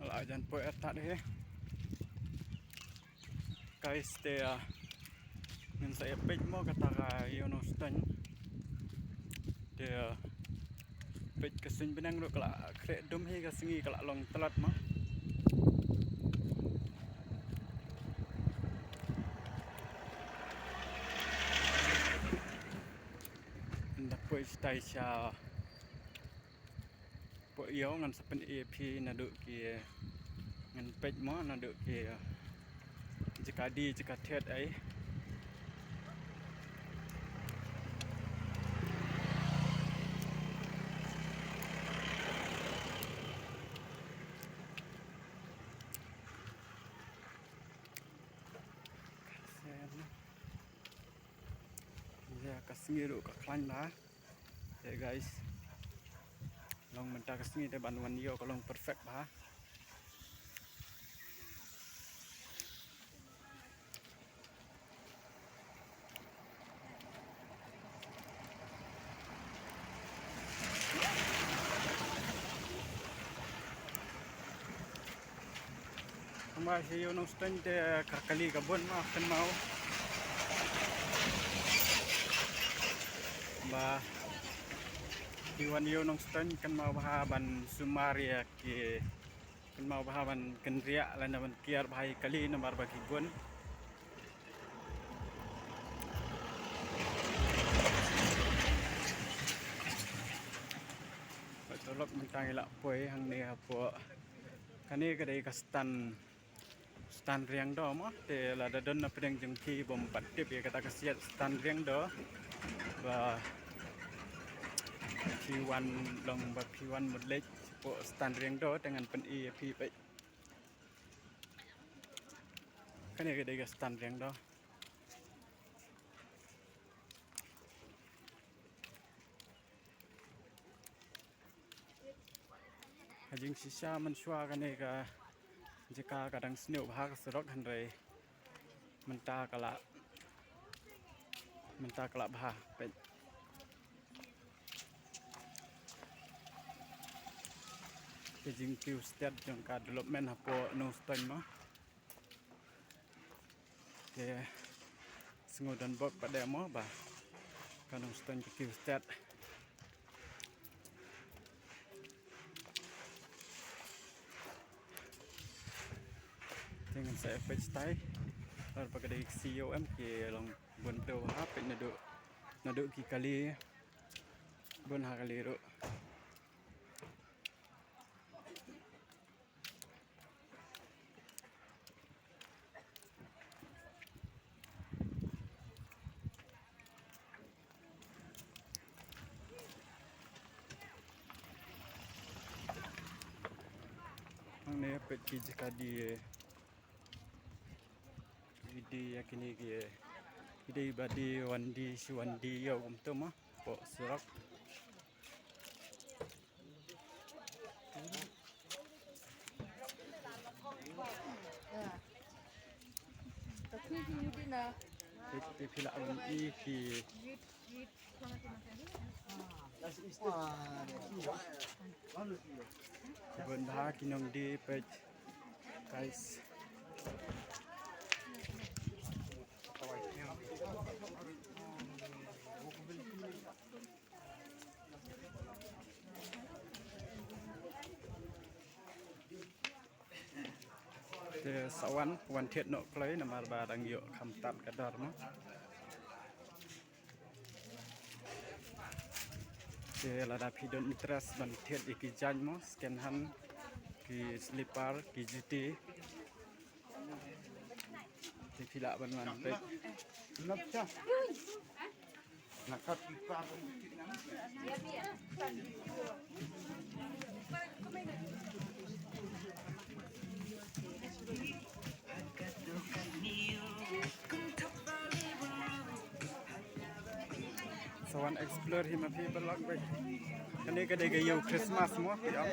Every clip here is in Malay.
Wala dyan po ata deh. Guys, ngin sa epej mo kataka yun ang stan. Pej kasing binang lo kala krek dum hi kasingi kala long telat mo. Ndak po istai siya po iyo ngan sa pen EP na do ki ngan pej mo na do ki jika di jika thiet ai ya kasingi ro ka klan ba guys long menta kasingi te ban wan yo ka long perfect ba masih yo nong stand te kakali kabon ma kan mau ba iwan yo nong stand kan mau bahaban sumaria ki kan mau bahaban kenria lan ban kiar bahai kali nomor bagi gon tolok mentang ilak poi hang ni apo kani kadai ka stan riang do mo te la da don na pedeng jengki bom patip ya kata kasiat stan riang do ba P1 long ba P1 modlek po stan riang do dengan pen EP pe kani kadai ka stan riang do hajing sisa mensyua kani ka jika kadang sniu bahak serok handai menta kala bah pe jing kiu state jong ka development hapo no stan mo ke sengodan bok pada mo ba kanong stan kiu state dengan saya pectai lalu pakai COM ke long bonto ha pe nado ki kali bon ha kali ro ne pe ki jika di ide yakini ki ide badi wandi si wandi yo gumto ma po surak tapi di na pe pila on i ki benda kinong di pe guys sawan wan thiet no play namar ba dang yo khamtat kadar mo la da pidon interest ban thiet iki jan mo scan han ki slipper ki GT ki pila ban wan pe napcha nakat pipa Sawan explore him people log back kani kadai ga yo Christmas mo pi am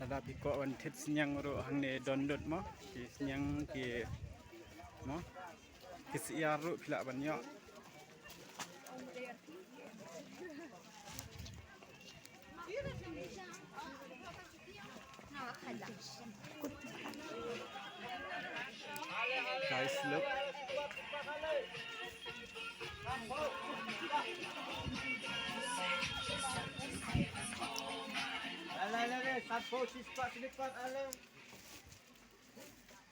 ระดับพิกอวันเทศสัญญงรุหังเนดอนดดมอที่สัญญงที่มอที่สิยารุพิละบันยอGuys, look.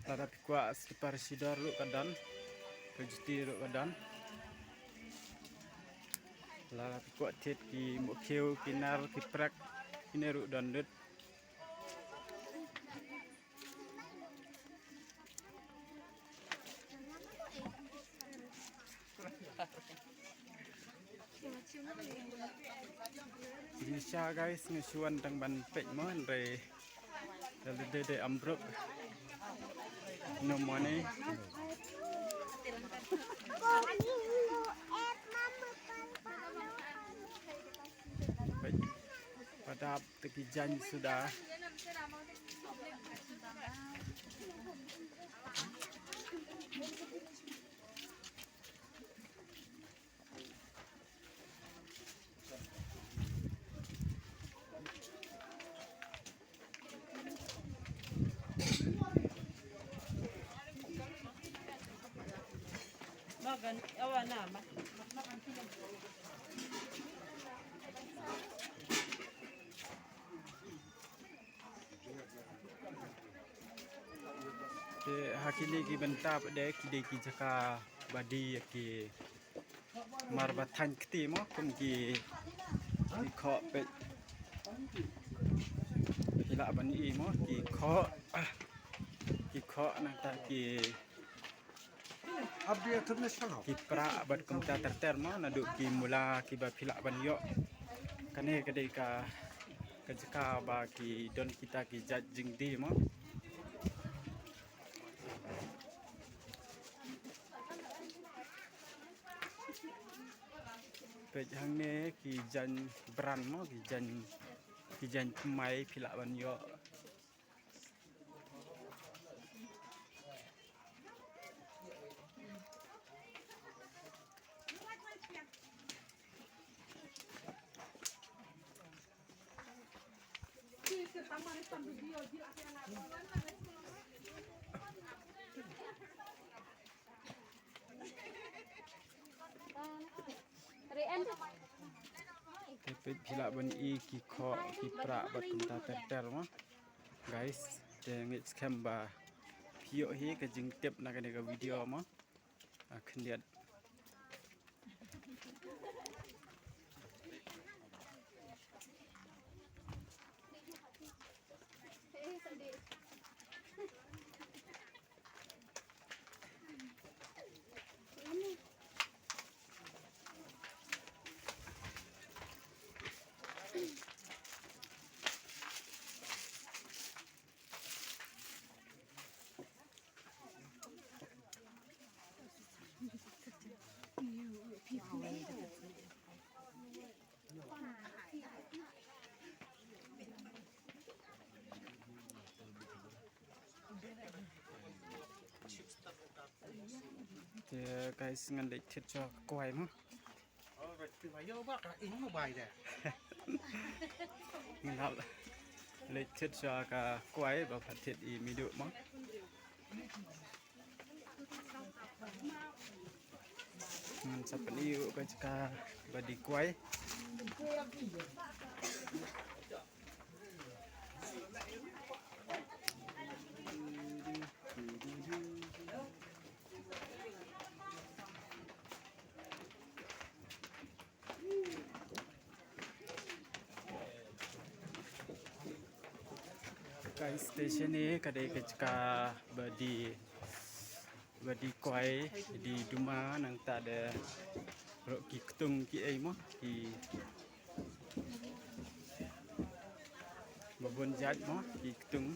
Tada pikwa sekitar sidar lu kadan, pejti lu kadan. Lala pikwa tet ki mukhiu kinar kiprak kineru dandut. Indonesia guys ngesuan tang ban pek mo re de ambruk no money pada tekijan sudah Makan awan nama. Te hakili ki benta pade ki de ki jaka badi ki marbatan kti mo kum ki kho pe hila ban i mo ki kho na ta ki Update national. ki pra bat kum ta ter mo na du ki mula ki ba phila ban yo kane kade ka jaka ba ki don kita ki jat jing di mo Pej hang ne ki jan brand mo ki jan mai phila ban yo Pej phila ban i ki kho ki pra bat kum ta ter mo guys te ngit scam ba phio hi ka jing tep na ka ne ka video mo khndiat Te guys ngan dei thet cho kwai mo Vậy thì phải vô bác là in một bài nè. ngan hal le thet cho ka kwai ba phat thet i mi du mo ngan sapani u ka ka ba di kwai Guys station ni kadai kecka badi kuai di Duma nang tak ada rok ki ketung ki ai mo ki babon jat mo ki ketung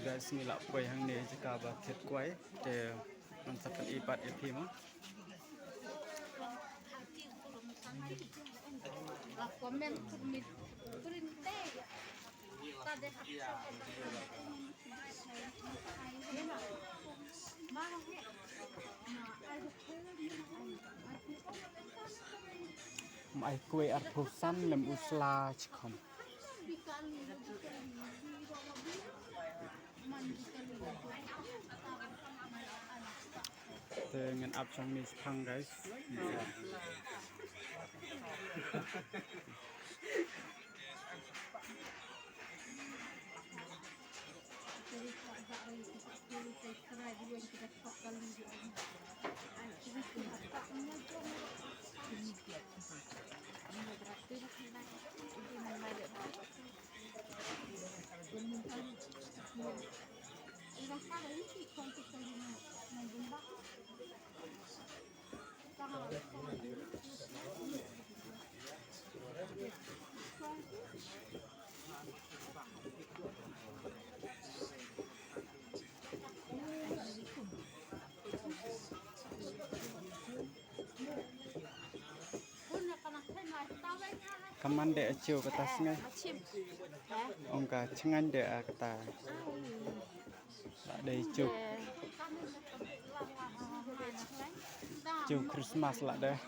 Guys ni lak kuai hang ni jika ba khet kuai te มันseperti ipat itu mah La komen mit printe ta de ai kue artusan lem usla chkom dengan up trong mis phang guys kaman de aciu kata sungai ongka cengan de kata ada icu icu Christmas lah deh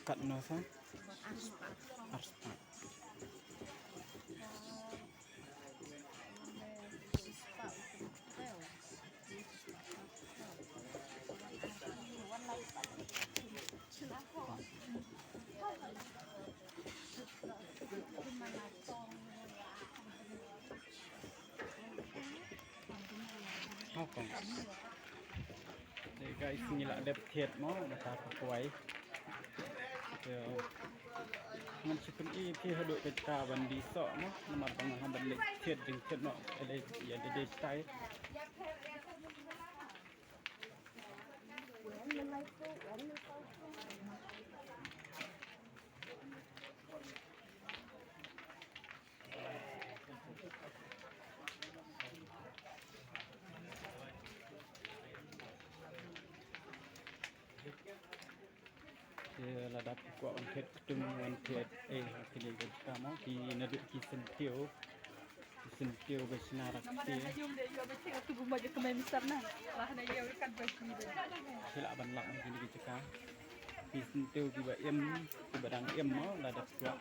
kat nosa arspa apa đây guys ni lah ada thiệt mo kata kuaiมันสิเป็นอีที่หดกตาวันดีเสาะเนาะมันต้องทำบันเล็กเทียดดึงเทียดเนาะอะไรอย่าได้ใช้ระดับกว่าอันเทศตึงวันเทศที่นี่ก็ตามที่นดุกิสันเตียวไปชนารักเตียที่ละบันหลังที่นี่กิจการที่สันเตียวที่แบบที่แบบดังมั้งระดับกว่า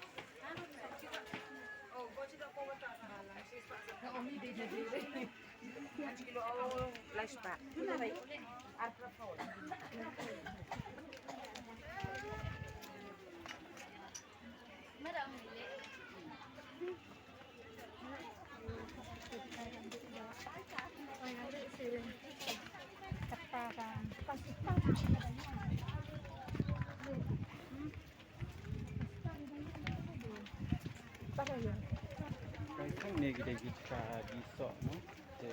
kan ni kita di sok no te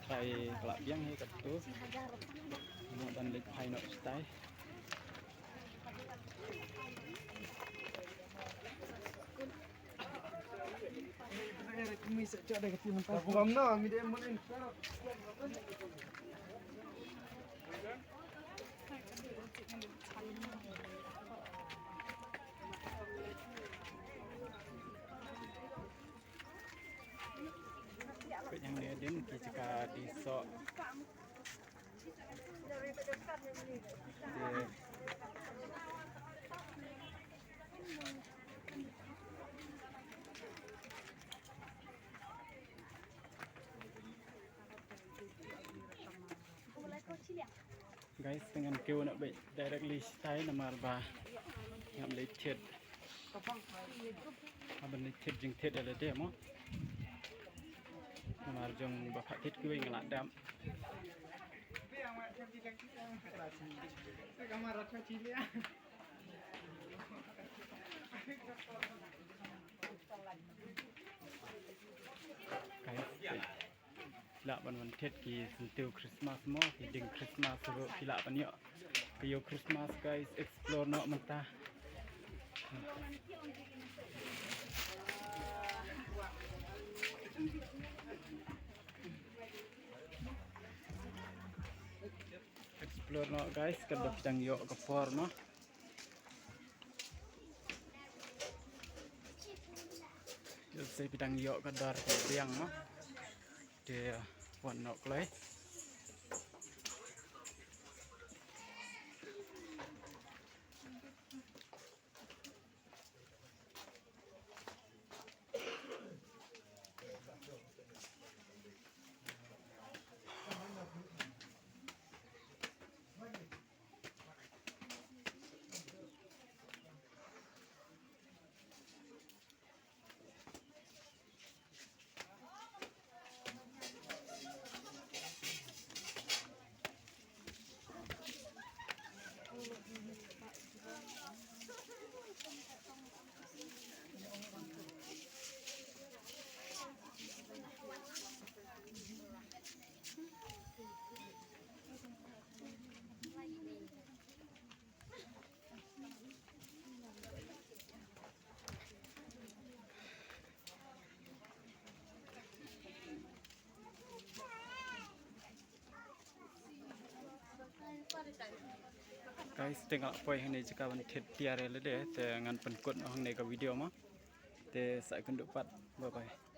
kai kelak biang he kat tu mo dan lek pai no style Kumis cak dah kecil mentah. Bukan nak, mi dia mun. jika di sok de guys dengan kêu nak baik directly style nama ba ngam le chet aban le chet jing chet ala de mo nama jong ba phat chet kuing la dam guys la ban tet ki sentiu Christmas mo ki ding Christmas ro ki la ban yo ki yo Christmas guys explore no menta explore no guys kada pidang yo ka forma yo se pidang yo ka dar ka biang no de wan nok lai guys tengok poi hang ni jika ban thet tiare le de te ngan pen kot hang ni ka video ma te sa kenduk pat bye bye